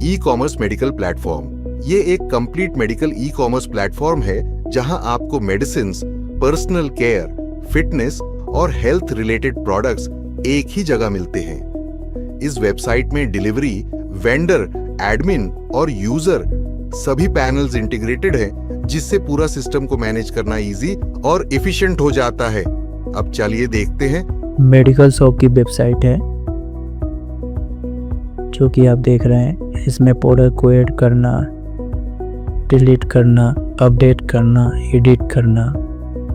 E commerce medical platform. ये एक complete medical e commerce platform है जहां आपको मेडिसिन, पर्सनल केयर, फिटनेस और हेल्थ रिलेटेड प्रोडक्ट्स एक ही जगह मिलते हैं। इस वेबसाइट में डिलीवरी, वेंडर, एडमिन और यूजर सभी पैनल्स इंटीग्रेटेड हैं, जिससे पूरा सिस्टम को मैनेज करना इजी और एफिशिएंट हो जाता है। अब चलिए देखते हैं। मेडिकल शॉप की वेबसाइट है जो कि आप देख रहे हैं। इसमें प्रोडक्ट को ऐड करना, डिलीट करना, अपडेट करना, एडिट करना,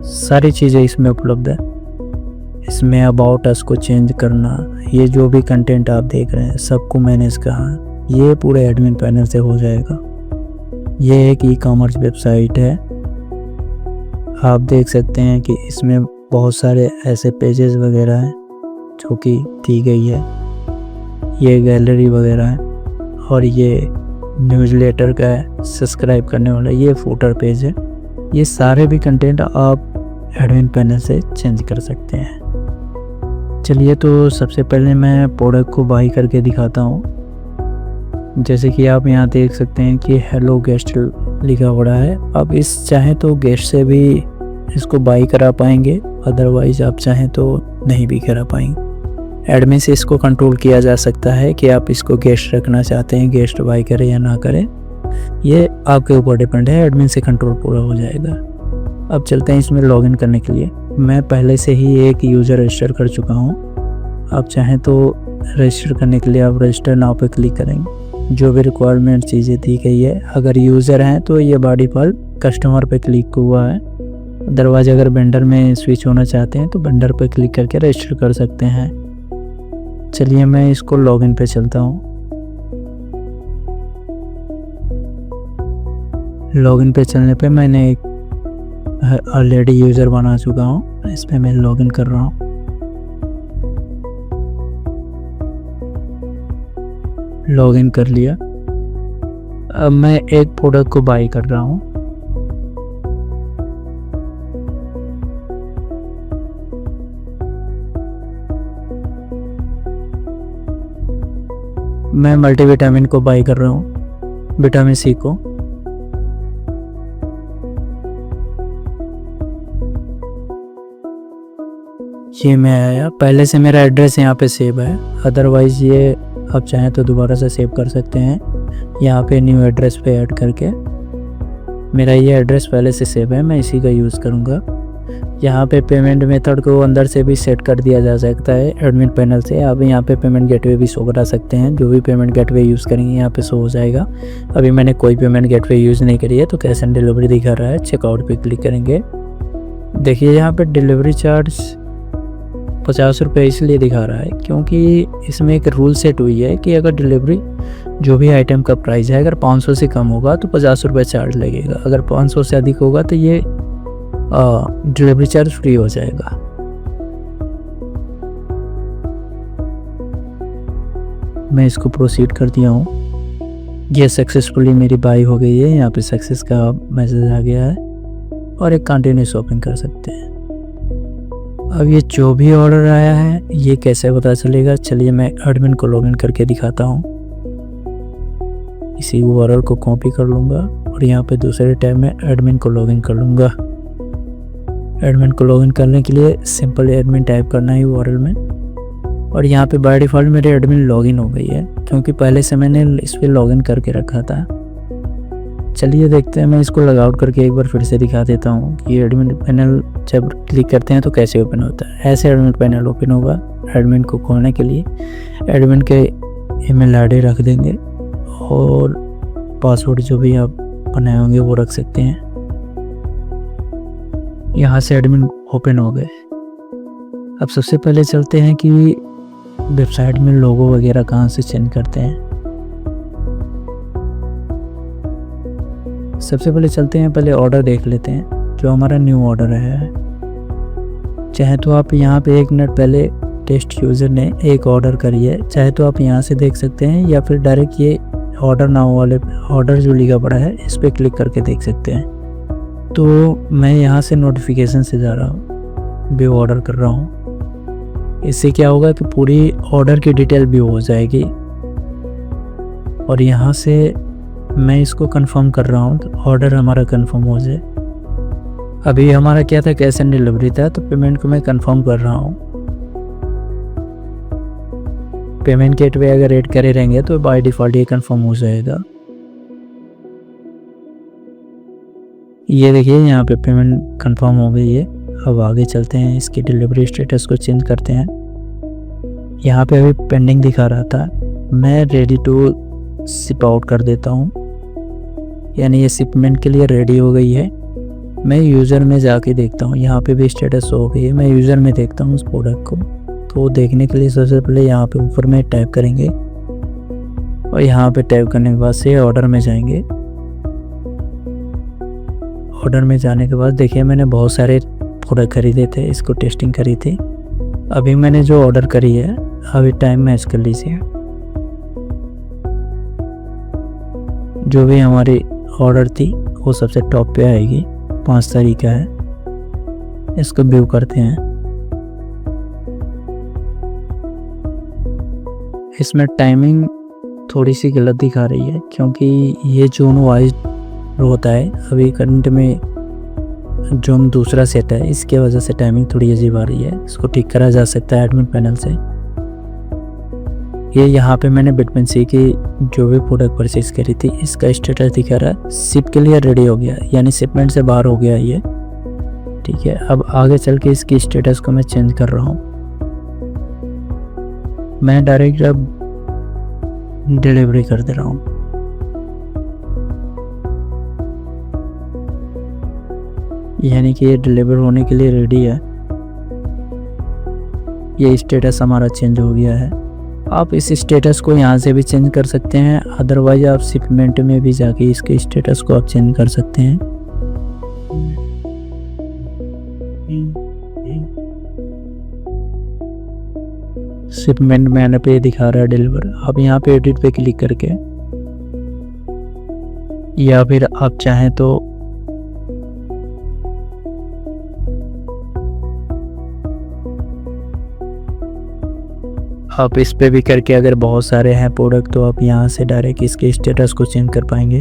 सारी चीज़ें इसमें उपलब्ध है। इसमें अबाउट अस को चेंज करना, ये जो भी कंटेंट आप देख रहे हैं सबको मैनेज करना, ये पूरे एडमिन पैनल से हो जाएगा। ये एक ई कॉमर्स वेबसाइट है। आप देख सकते हैं कि इसमें बहुत सारे ऐसे पेजेस वगैरह हैं जो कि दी गई है। ये गैलरी वगैरह है और ये न्यूज़लेटर का है, सब्सक्राइब करने वाला ये फुटर पेज है। ये सारे भी कंटेंट आप एडमिन पैनल से चेंज कर सकते हैं। चलिए, तो सबसे पहले मैं प्रोडक्ट को बाई करके दिखाता हूँ। जैसे कि आप यहाँ देख सकते हैं कि हेलो गेस्ट लिखा हुआ है। आप इस चाहें तो गेस्ट से भी इसको बाई करा पाएंगे, अदरवाइज आप चाहें तो नहीं भी करा पाएंगे। एडमिन से इसको कंट्रोल किया जा सकता है कि आप इसको गेस्ट रखना चाहते हैं, गेस्ट बाई करें या ना करें, ये आपके ऊपर डिपेंड है। एडमिन से कंट्रोल पूरा हो जाएगा। अब चलते हैं इसमें लॉगिन करने के लिए। मैं पहले से ही एक यूज़र रजिस्टर कर चुका हूँ। आप चाहें तो रजिस्टर करने के लिए आप रजिस्टर नाउ पे क्लिक करेंगे। जो भी रिक्वायरमेंट चीज़ें दी गई है, अगर यूज़र हैं तो ये बाय डिफ़ॉल्ट कस्टमर पे क्लिक हुआ है। अदरवाइज अगर वेंडर में स्विच होना चाहते हैं तो वेंडर पे क्लिक करके रजिस्टर कर सकते हैं। चलिए, मैं इसको लॉगिन पे चलता हूँ। लॉगिन पे चलने पे मैंने एक ऑलरेडी यूज़र बना चुका हूँ। इस पर मैं लॉगिन कर रहा हूँ। लॉगिन कर लिया। अब मैं एक प्रोडक्ट को बाई कर रहा हूँ। मैं मल्टीविटामिन को बाई कर रहा हूँ, विटामिन सी को। ये मैं आया, पहले से मेरा एड्रेस यहाँ पे सेव है। अदरवाइज़ ये आप चाहें तो दोबारा से सेव कर सकते हैं। यहाँ पे न्यू एड्रेस पे ऐड करके, मेरा ये एड्रेस पहले से सेव है, मैं इसी का यूज़ करूँगा। यहाँ पे पेमेंट मेथड को अंदर से भी सेट कर दिया जा सकता है एडमिन पैनल से। आप यहाँ पे पेमेंट गेटवे भी शो करा सकते हैं। जो भी पेमेंट गेटवे यूज़ करेंगे यहाँ पे शो हो जाएगा। अभी मैंने कोई पेमेंट गेटवे यूज़ नहीं करी है तो कैश ऑन डिलीवरी दिखा रहा है। चेकआउट पे क्लिक करेंगे। देखिए, यहाँ पे डिलीवरी चार्ज 50 रुपये इसलिए दिखा रहा है क्योंकि इसमें एक रूल सेट हुई है कि अगर डिलीवरी जो भी आइटम का प्राइस है अगर 500 से कम होगा तो 50 रुपये चार्ज लगेगा। अगर 500 से अधिक होगा तो ये डिलीवरी चार्ज फ्री हो जाएगा। मैं इसको प्रोसीड कर दिया हूँ। ये सक्सेसफुली मेरी बाई हो गई है। यहाँ पे सक्सेस का मैसेज आ गया है और एक कंटिन्यू शॉपिंग कर सकते हैं। अब ये जो भी ऑर्डर आया है ये कैसे पता चलेगा? चलिए, मैं एडमिन को लॉगिन करके दिखाता हूँ। इसी URL को कॉपी कर लूँगा और यहाँ पे दूसरे टैब में एडमिन को लॉगिन कर लूँगा। एडमिन को लॉगिन करने के लिए सिंपल एडमिन टाइप करना है URL में, और यहाँ पे बाय डिफ़ॉल्ट मेरे एडमिन लॉगिन हो गई है क्योंकि पहले से मैंने इस पर लॉगिन करके रखा था। चलिए देखते हैं, मैं इसको लॉग आउट करके एक बार फिर से दिखा देता हूँ कि एडमिन पैनल जब क्लिक करते हैं तो कैसे ओपन होता है। ऐसे एडमिन पैनल ओपन होगा। एडमिन को खोलने के लिए एडमिन के ईमेल आईडी रख देंगे और पासवर्ड जो भी आप बनाए होंगे वो रख सकते हैं। यहाँ से एडमिन ओपन हो गए। अब सबसे पहले चलते हैं कि वेबसाइट में लोगो वगैरह कहाँ से चेंज करते हैं। सबसे पहले चलते हैं, पहले ऑर्डर देख लेते हैं जो हमारा न्यू ऑर्डर है। चाहे तो आप यहाँ पे 1 मिनट पहले टेस्ट यूज़र ने एक ऑर्डर करी है, चाहे तो आप यहाँ से देख सकते हैं या फिर डायरेक्ट ये ऑर्डर नाउ वाले ऑर्डर जो लिखा पड़ा है इस पर क्लिक करके देख सकते हैं। तो मैं यहाँ से नोटिफिकेशन से जा रहा हूँ, व्यू ऑर्डर कर रहा हूँ। इससे क्या होगा कि पूरी ऑर्डर की डिटेल व्यू हो जाएगी। और यहाँ से मैं इसको कंफर्म कर रहा हूँ तो ऑर्डर हमारा कंफर्म हो जाए। अभी हमारा क्या था, कैश ऑन डिलीवरी था, तो पेमेंट को मैं कंफर्म कर रहा हूँ। पेमेंट गेटवे अगर ऐड करे रहेंगे तो बाय डिफ़ॉल्ट ये कंफर्म हो जाएगा। ये देखिए यहाँ पे पेमेंट कंफर्म हो गई है। अब आगे चलते हैं, इसकी डिलीवरी स्टेटस को चेंज करते हैं। यहाँ पे अभी पेंडिंग दिखा रहा था, मैं रेडी टू शिप आउट कर देता हूँ, यानी ये शिपमेंट के लिए रेडी हो गई है। मैं यूज़र में जाके देखता हूँ, यहाँ पे भी स्टेटस हो गई है। मैं यूज़र में देखता हूँ उस प्रोडक्ट को, तो देखने के लिए सबसे पहले यहाँ पे ऊपर में टाइप करेंगे और यहाँ पे टाइप करने के बाद से ऑर्डर में जाएंगे। ऑर्डर में जाने के बाद देखिए मैंने बहुत सारे प्रोडक्ट खरीदे थे, इसको टेस्टिंग करी थी। अभी मैंने जो ऑर्डर करी है अभी टाइम मैच कर लीजिए। जो भी हमारी ऑर्डर थी वो सबसे टॉप पे आएगी, 5 तारीख का है। इसको व्यू करते हैं। इसमें टाइमिंग थोड़ी सी गलत दिखा रही है क्योंकि ये जोन वाइज होता है। अभी करंट में जोन दूसरा सेट है, इसके वजह से टाइमिंग थोड़ी अजीब आ रही है। इसको ठीक करा जा सकता है एडमिन पैनल से। ये यहाँ पे मैंने बिटमेन सी की जो भी प्रोडक्ट परचेज करी थी इसका स्टेटस दिखा रहा है, शिप के लिए रेडी हो गया, यानी शिपमेंट से बाहर हो गया ये। ठीक है, अब आगे चल के इसकी स्टेटस को मैं चेंज कर रहा हूँ। मैं डायरेक्ट अब डिलीवरी कर दे रहा हूँ। यानी कि ये डिलीवर होने के लिए रेडी है। ये स्टेटस हमारा चेंज हो गया है। आप इस स्टेटस को यहाँ से भी चेंज कर सकते हैं, अदरवाइज आप शिपमेंट में भी जाके इसके स्टेटस को आप चेंज कर सकते हैं। शिपमेंट मैंने पे दिखा रहा है डिलीवर। अब यहाँ पे एडिट पे क्लिक करके, या फिर आप चाहें तो आप इस पे भी करके, अगर बहुत सारे हैं प्रोडक्ट तो आप यहाँ से डायरेक्ट इसके स्टेटस को चेंज कर पाएंगे।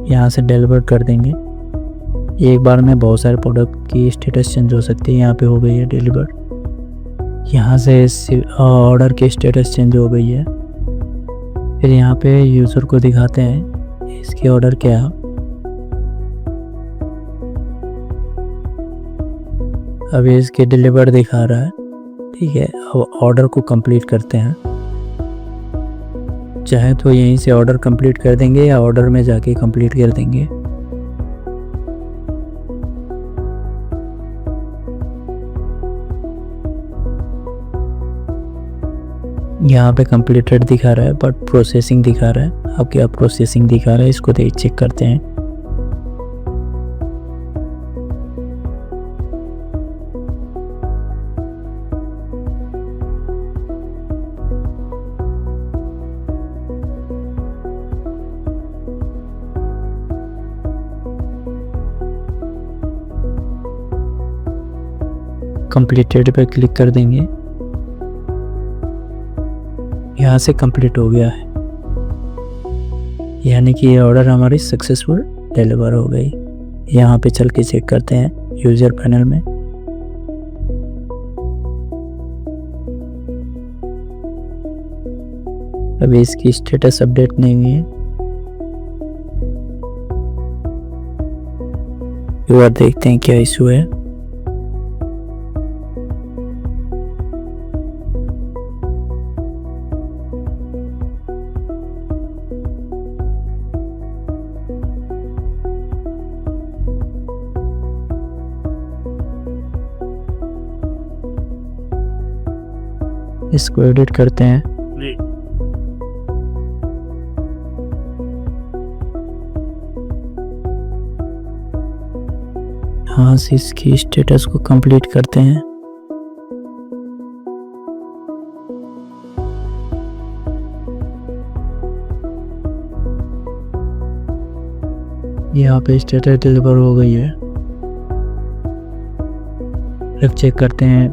यहाँ से डिलीवर कर देंगे। एक बार में बहुत सारे प्रोडक्ट की स्टेटस चेंज हो सकती है। यहाँ पे हो गई है डिलीवर। यहाँ से ऑर्डर की स्टेटस चेंज हो गई है। फिर यहाँ पे यूज़र को दिखाते हैं इसकी ऑर्डर क्या है। अभी इसके डिलीवर दिखा रहा है। ठीक है, अब ऑर्डर को कंप्लीट करते हैं। चाहे तो यहीं से ऑर्डर कंप्लीट कर देंगे या ऑर्डर में जाके कंप्लीट कर देंगे। यहाँ पे कंप्लीटेड दिखा रहा है बट प्रोसेसिंग दिखा रहा है। अब क्या प्रोसेसिंग दिखा रहा है, इसको चेक करते हैं। कंप्लीटेड पे क्लिक कर देंगे। यहाँ से कंप्लीट हो गया है, यानी कि ये ऑर्डर हमारी सक्सेसफुल डिलीवर हो गई। यहाँ पे चल के चेक करते हैं यूज़र पैनल में। अभी इसकी स्टेटस अपडेट नहीं हुई है। एक बार देखते हैं क्या इशू है। इसको एडिट करते हैं। यहाँ से इसकी स्टेटस को कंप्लीट करते हैं। यहाँ पे स्टेटस डिलीवर हो गई है। अब चेक करते हैं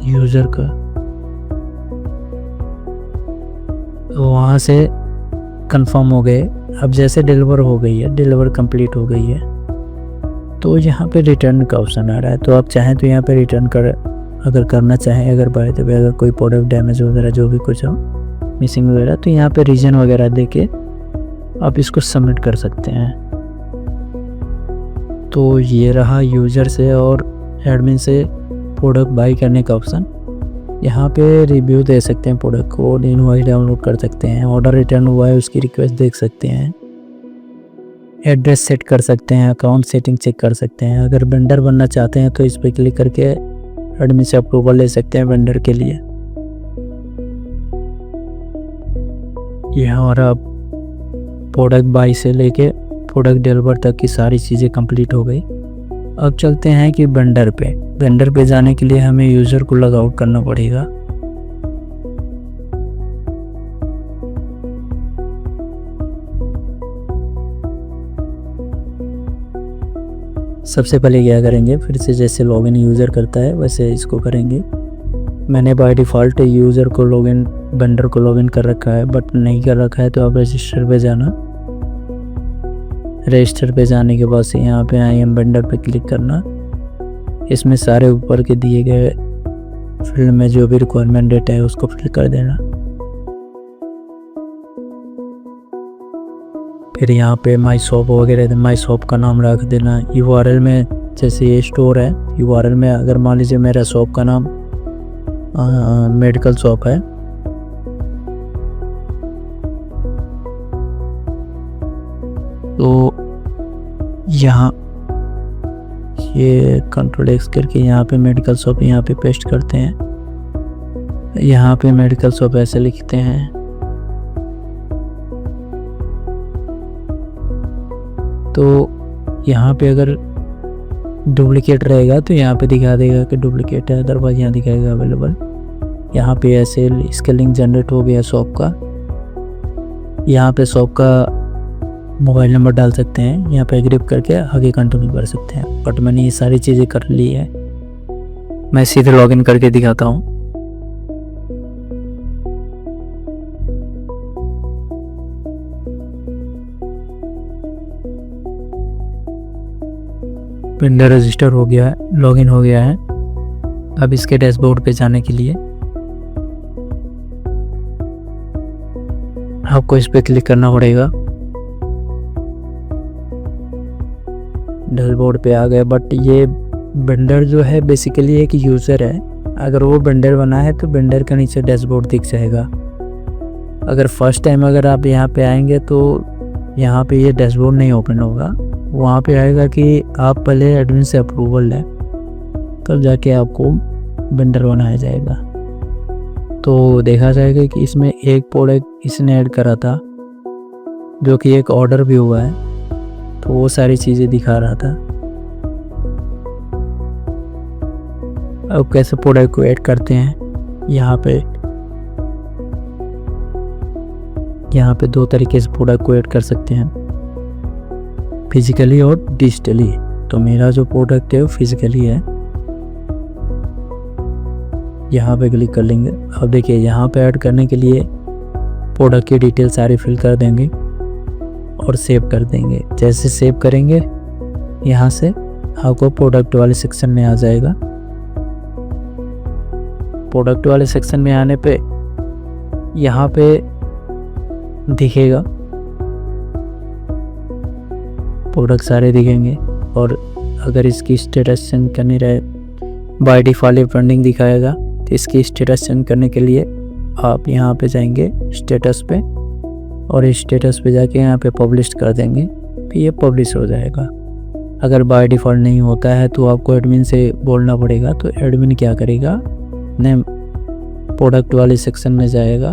यूज़र का। तो वहाँ से कंफर्म हो गए। अब जैसे डिलीवर हो गई है, डिलीवर कंप्लीट हो गई है, तो यहाँ पे रिटर्न का ऑप्शन आ रहा है। तो आप चाहें तो यहाँ पे रिटर्न अगर करना चाहें, अगर बाय द वे अगर कोई प्रोडक्ट डैमेज वगैरह जो भी कुछ हो, मिसिंग वगैरह, तो यहाँ पे रीजन वगैरह देके आप इसको सबमिट कर सकते हैं। तो ये रहा यूज़र से और एडमिन से प्रोडक्ट बाई करने का ऑप्शन। यहाँ पे रिव्यू दे सकते हैं प्रोडक्ट को, इनवॉइस डाउनलोड कर सकते हैं, ऑर्डर रिटर्न हुआ है उसकी रिक्वेस्ट देख सकते हैं, एड्रेस सेट कर सकते हैं, अकाउंट सेटिंग चेक कर सकते हैं। अगर वेंडर बनना चाहते हैं तो इस पर क्लिक करके एडमिन से अप्रूवल ले सकते हैं वेंडर के लिए। यहाँ और अब प्रोडक्ट बाई से लेके प्रोडक्ट डिलीवर तक की सारी चीज़ें कंप्लीट हो गई। अब चलते हैं कि वेंडर पे जाने के लिए हमें यूज़र को लॉग आउट करना पड़ेगा। सबसे पहले क्या करेंगे, फिर से जैसे लॉगिन यूज़र करता है वैसे इसको करेंगे। मैंने बाय डिफ़ॉल्ट यूज़र को लॉगिन, वेंडर को लॉगिन कर रखा है, बट नहीं कर रखा है तो आप रजिस्टर पे जाना। रजिस्टर पे जाने के बाद से यहाँ पे आई एम वेंडर पे क्लिक करना। इसमें सारे ऊपर के दिए गए फील्ड में जो भी रिक्वायरमेंट डेटा है उसको फिल कर देना। फिर यहाँ पे माई शॉप वगैरह, माई शॉप का नाम रख देना। यूआरएल में जैसे ये स्टोर है, यूआरएल में अगर मान लीजिए मेरा शॉप का नाम मेडिकल शॉप है, तो यहाँ ये कंट्रोल एक्स करके यहाँ पे मेडिकल शॉप यहाँ पे पेस्ट करते हैं। यहाँ पे मेडिकल शॉप ऐसे लिखते हैं। तो यहाँ पे अगर डुप्लीकेट रहेगा तो यहाँ पे दिखा देगा कि डुप्लीकेट है, अदरवाइज यहाँ दिखाएगा अवेलेबल। यहाँ पे ऐसे इसका लिंक जनरेट हो गया शॉप का। यहाँ पे शॉप का मोबाइल नंबर डाल सकते हैं, यहाँ पे एग्री करके आगे कंटिन्यू कर सकते हैं। बट मैंने ये सारी चीज़ें कर ली है, मैं सीधे लॉगिन करके दिखाता हूँ। वेंडर रजिस्टर हो गया है, लॉगिन हो गया है। अब इसके डैशबोर्ड पे जाने के लिए आपको इस पे क्लिक करना पड़ेगा। डैशबोर्ड पे आ गए, बट ये वेंडर जो है बेसिकली एक यूज़र है। अगर वो वेंडर बना है तो वेंडर का नीचे डैशबोर्ड दिख जाएगा। अगर फर्स्ट टाइम अगर आप यहाँ पे आएंगे तो यहाँ पे ये डैशबोर्ड नहीं ओपन होगा। वहाँ पे आएगा कि आप पहले एडमिन से अप्रूवल लें, तब जाके आपको वेंडर बनाया जाएगा। तो देखा जाएगा कि इसमें एक प्रोडक्ट इसने ऐड करा था जो कि एक ऑर्डर भी हुआ है, तो वो सारी चीज़ें दिखा रहा था। अब कैसे प्रोडक्ट को ऐड करते हैं, यहाँ पे दो तरीके से प्रोडक्ट को ऐड कर सकते हैं, फिजिकली और डिजिटली। तो मेरा जो प्रोडक्ट है वो फिजिकली है। यहाँ पे क्लिक कर लेंगे। अब देखिए यहाँ पे ऐड करने के लिए प्रोडक्ट की डिटेल सारी फिल कर देंगे और सेव कर देंगे। जैसे सेव करेंगे यहाँ से आपको प्रोडक्ट वाले सेक्शन में आ जाएगा। प्रोडक्ट वाले सेक्शन में आने पे यहाँ पे दिखेगा, प्रोडक्ट सारे दिखेंगे। और अगर इसकी स्टेटस चेंज करनी रहे, बाय डिफ़ॉल्ट पेंडिंग दिखाएगा, तो इसकी स्टेटस चेंज करने के लिए आप यहाँ पे जाएंगे स्टेटस पे, और इस स्टेटस पे जाके यहाँ पे पब्लिश कर देंगे, फिर ये पब्लिश हो जाएगा। अगर बाय डिफ़ॉल्ट नहीं होता है तो आपको एडमिन से बोलना पड़ेगा। तो एडमिन क्या करेगा, ने प्रोडक्ट वाले सेक्शन में जाएगा,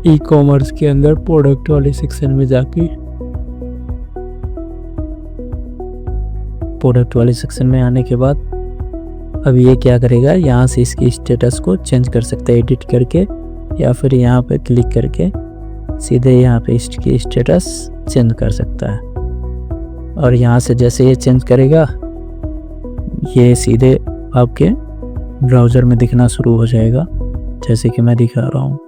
ई कॉमर्स के अंदर प्रोडक्ट वाले सेक्शन में जाके प्रोडक्ट वाले सेक्शन में आने के बाद अब ये क्या करेगा, यहाँ से इसकी स्टेटस को चेंज कर सकता है एडिट करके, या फिर यहाँ पे क्लिक करके सीधे यहाँ पे इसकी स्टेटस चेंज कर सकता है। और यहाँ से जैसे ये चेंज करेगा ये सीधे आपके ब्राउज़र में दिखना शुरू हो जाएगा, जैसे कि मैं दिखा रहा हूँ।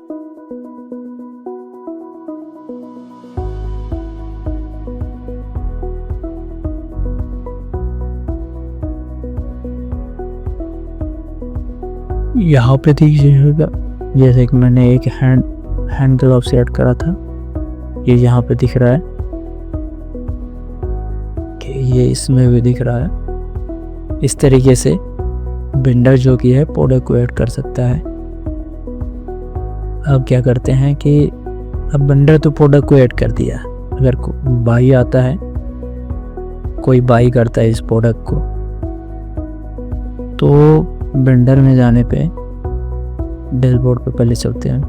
यहाँ पे देखिएगा, जैसे कि मैंने एक हैंड ग्लव सेट करा था, ये यहाँ पे दिख रहा है कि ये इसमें भी दिख रहा है। इस तरीके से वेंडर जो कि है प्रोडक्ट को ऐड कर सकता है। अब क्या करते हैं कि अब वेंडर तो प्रोडक्ट को ऐड कर दिया, अगर बाई आता है, कोई बाई करता है इस प्रोडक्ट को, तो वेंडर में जाने पे डैशबोर्ड पे पहले चलते हैं।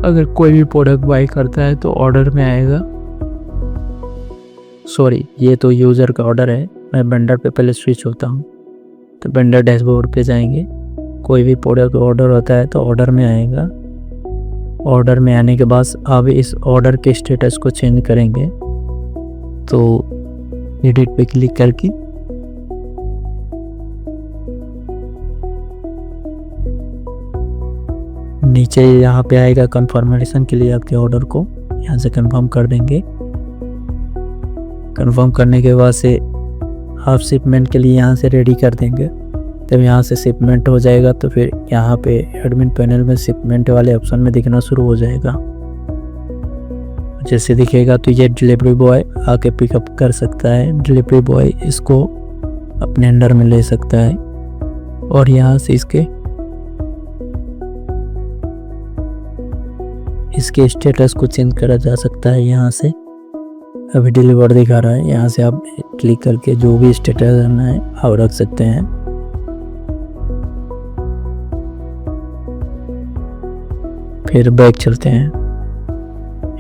अगर कोई भी प्रोडक्ट बाई करता है तो ऑर्डर में आएगा, सॉरी ये तो यूज़र का ऑर्डर है, मैं वेंडर पे पहले स्विच होता हूँ। तो वेंडर डैशबोर्ड पे जाएंगे, कोई भी प्रोडक्ट ऑर्डर होता है तो ऑर्डर में आएगा। ऑर्डर में आने के बाद अब इस ऑर्डर के स्टेटस को चेंज करेंगे, तो एडिट पे क्लिक करके नीचे यहाँ पे आएगा कंफर्मेशन के लिए, आपके ऑर्डर को यहाँ से कंफर्म कर देंगे। कंफर्म करने के बाद से आप शिपमेंट के लिए यहाँ से रेडी कर देंगे। जब यहाँ से शिपमेंट हो जाएगा तो फिर यहाँ पे एडमिन पैनल में शिपमेंट वाले ऑप्शन में दिखना शुरू हो जाएगा। जैसे दिखेगा तो ये डिलीवरी बॉय आके पिकअप कर सकता है। डिलीवरी बॉय इसको अपने अंडर में ले सकता है और यहाँ से इसके स्टेटस को चेंज करा जा सकता है। यहाँ से अभी डिलीवर दिखा रहा है, यहाँ से आप क्लिक करके जो भी स्टेटस करना है आप रख सकते हैं। फिर बैक चलते हैं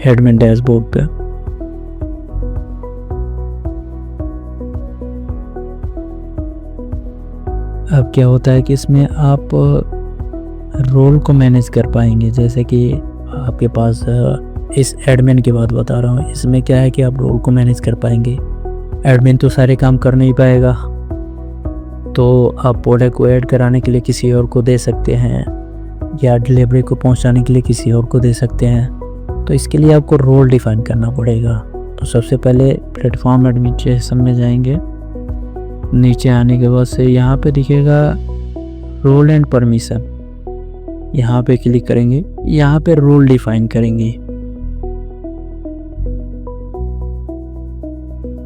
एडमिन डैशबोर्ड पे। अब क्या होता है कि इसमें आप रोल को मैनेज कर पाएंगे। जैसे कि आपके पास इस एडमिन की बात बता रहा हूँ, इसमें क्या है कि आप रोल को मैनेज कर पाएंगे। एडमिन तो सारे काम कर नहीं पाएगा, तो आप प्रोडक्ट को ऐड कराने के लिए किसी और को दे सकते हैं या डिलीवरी को पहुंचाने के लिए किसी और को दे सकते हैं। तो इसके लिए आपको रोल डिफाइन करना पड़ेगा। तो सबसे पहले प्लेटफॉर्म एडमिनिस्ट्रेशन में जाएंगे। नीचे आने के बाद से यहाँ पे दिखेगा रोल एंड परमिशन, यहाँ पे क्लिक करेंगे। यहाँ पे रोल डिफाइन करेंगे।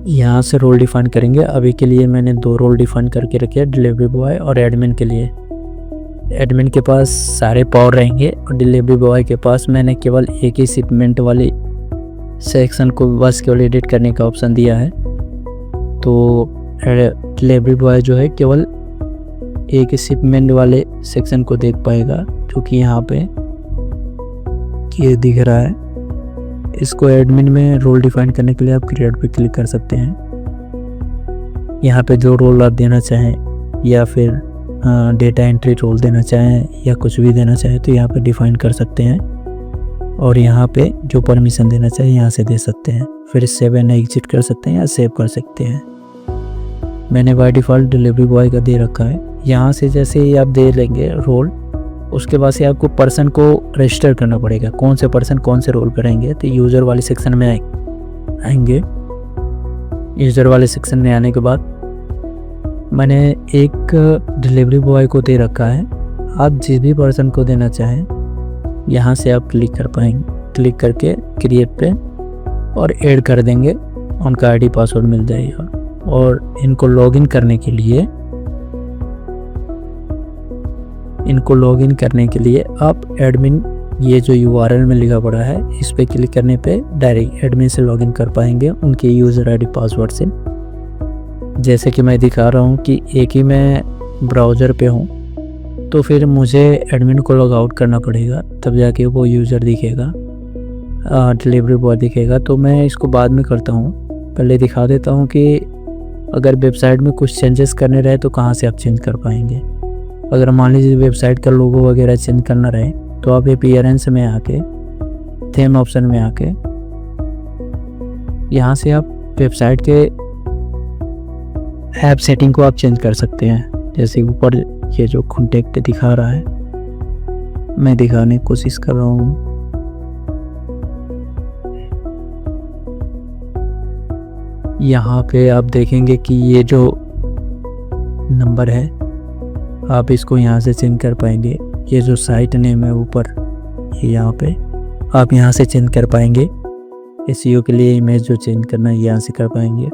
यहाँ से रोल डिफाइन करेंगे। अभी के लिए मैंने 2 रोल डिफाइन करके रखे हैं, डिलीवरी बॉय और एडमिन के लिए। एडमिन के पास सारे पावर रहेंगे और डिलीवरी बॉय के पास मैंने केवल एक ही शिपमेंट वाली सेक्शन को बस केवल एडिट करने का ऑप्शन दिया है। तो डिलीवरी बॉय जो है केवल एक शिपमेंट वाले सेक्शन को देख पाएगा, जो कि यहाँ पे ये दिख रहा है। इसको एडमिन में रोल डिफाइन करने के लिए आप क्रिएट पे क्लिक कर सकते हैं। यहाँ पे जो रोल आप देना चाहें या फिर डेटा एंट्री रोल देना चाहें या कुछ भी देना चाहें तो यहाँ पे डिफाइन कर सकते हैं। और यहाँ पे जो परमिशन देना चाहिए यहाँ से दे सकते हैं। फिर सेव एंड एग्जिट कर सकते हैं या सेव कर सकते हैं। मैंने बाय डिफ़ॉल्ट डिलीवरी बॉय का दे रखा है। यहाँ से जैसे ही आप दे लेंगे रोल, उसके बाद से आपको पर्सन को रजिस्टर करना पड़ेगा, कौन से पर्सन कौन से रोल पर रहेंगे। तो यूज़र वाले सेक्शन में आएंगे। यूज़र वाले सेक्शन में आने के बाद मैंने एक डिलीवरी बॉय को दे रखा है। आप जिस भी पर्सन को देना चाहें यहाँ से आप क्लिक कर पाएंगे। क्लिक करके क्रिएट पे और ऐड कर देंगे, उनका आईडी पासवर्ड मिल जाएगा। और इनको लॉगिन करने के लिए आप एडमिन ये जो URL में लिखा पड़ा है इस पे क्लिक करने पे डायरेक्ट एडमिन से लॉगिन कर पाएंगे उनके यूज़र आईडी पासवर्ड से। जैसे कि मैं दिखा रहा हूँ कि एक ही मैं ब्राउज़र पे हूँ, तो फिर मुझे एडमिन को लॉग आउट करना पड़ेगा, तब जाके वो यूज़र दिखेगा, डिलीवरी बॉय दिखेगा। तो मैं इसको बाद में करता हूँ, पहले दिखा देता हूँ कि अगर वेबसाइट में कुछ चेंजेस करने रहे तो कहाँ से आप चेंज कर पाएंगे। अगर मान लीजिए वेबसाइट का लोगो वगैरह चेंज करना रहे तो आप अपीयरेंस में आके थीम ऑप्शन में आके यहाँ से आप वेबसाइट के ऐप सेटिंग को आप चेंज कर सकते हैं। जैसे ऊपर ये जो कॉन्टेक्ट दिखा रहा है, मैं दिखाने की कोशिश कर रहा हूँ। यहाँ पे आप देखेंगे कि ये जो नंबर है आप इसको यहाँ से चेंज कर पाएंगे। ये जो साइट नेम है ऊपर, ये यहाँ पे आप यहाँ से चेंज कर पाएंगे। SEO के लिए इमेज जो चेंज करना है यहाँ से कर पाएंगे।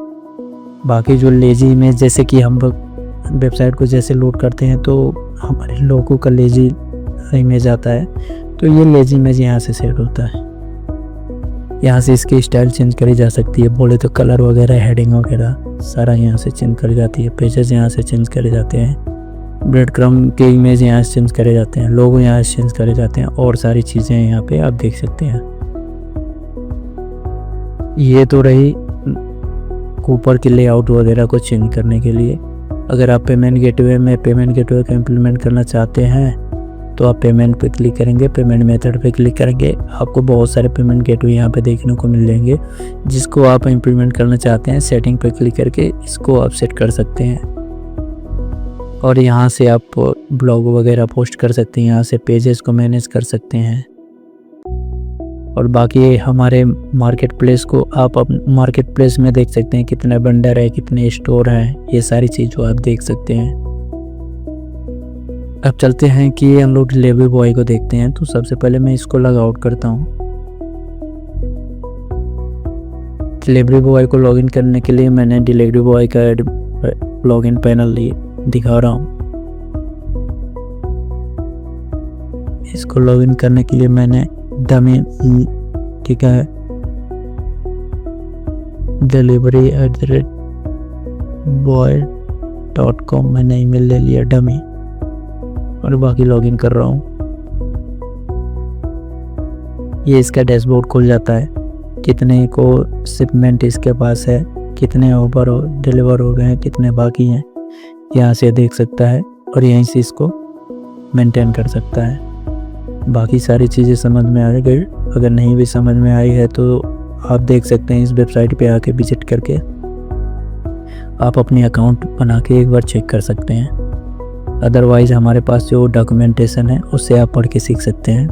बाकी जो लेजी इमेज, जैसे कि हम वेबसाइट को जैसे लोड करते हैं तो हमारे लोगों का लेजी इमेज आता है, तो ये लेजी इमेज यहाँ से सेट होता है। यहाँ से इसकी स्टाइल चेंज करी जा सकती है, बोले तो कलर वगैरह, हेडिंग वगैरह सारा यहाँ से चेंज करी जाती है। पेजेस यहाँ से चेंज करे जाते हैं, ब्रेड क्रम्ब के इमेज यहाँ से चेंज करे जाते हैं, लोगो यहाँ से चेंज करे जाते हैं और सारी चीज़ें यहाँ पे आप देख सकते हैं। ये तो रही ऊपर की लेआउट वगैरह को चेंज करने के लिए। अगर आप पेमेंट गेटवे को इम्प्लीमेंट करना चाहते हैं तो आप पेमेंट पे क्लिक करेंगे, पेमेंट मेथड पे क्लिक करेंगे, आपको बहुत सारे पेमेंट गेटवे यहाँ पे देखने को मिल जाएंगे जिसको आप इम्प्लीमेंट करना चाहते हैं। सेटिंग पे क्लिक करके इसको आप सेट कर सकते हैं और यहाँ से आप ब्लॉग वगैरह पोस्ट कर सकते हैं, यहाँ से पेजेस को मैनेज कर सकते हैं। और बाकी हमारे मार्केट प्लेस को आप मार्केट प्लेस में देख सकते हैं कितने बंडर है, कितने स्टोर हैं, ये सारी चीज़ आप देख सकते हैं। अब चलते हैं कि हम लोग डिलीवरी बॉय को देखते हैं। तो सबसे पहले मैं इसको लॉग आउट करता हूँ। डिलीवरी बॉय को लॉगिन करने के लिए मैंने डिलीवरी बॉय का लॉगिन पैनल दिखा रहा हूँ। इसको लॉगिन करने के लिए मैंने डमी, ठीक है, delivery@boy.com मैंने ईमेल ले लिया डमी और बाकी लॉगिन कर रहा हूँ। ये इसका डैशबोर्ड खुल जाता है, कितने को शिपमेंट इसके पास है, कितने डिलीवर हो गए हैं, कितने बाकी हैं, यहाँ से देख सकता है और यहीं से इसको मेंटेन कर सकता है। बाकी सारी चीज़ें समझ में आ गई। अगर नहीं भी समझ में आई है तो आप देख सकते हैं इस वेबसाइट पे आके विजिट करके आप अपनी अकाउंट बना के एक बार चेक कर सकते हैं। अदरवाइज़ हमारे पास जो डॉक्यूमेंटेशन है उससे आप पढ़ के सीख सकते हैं।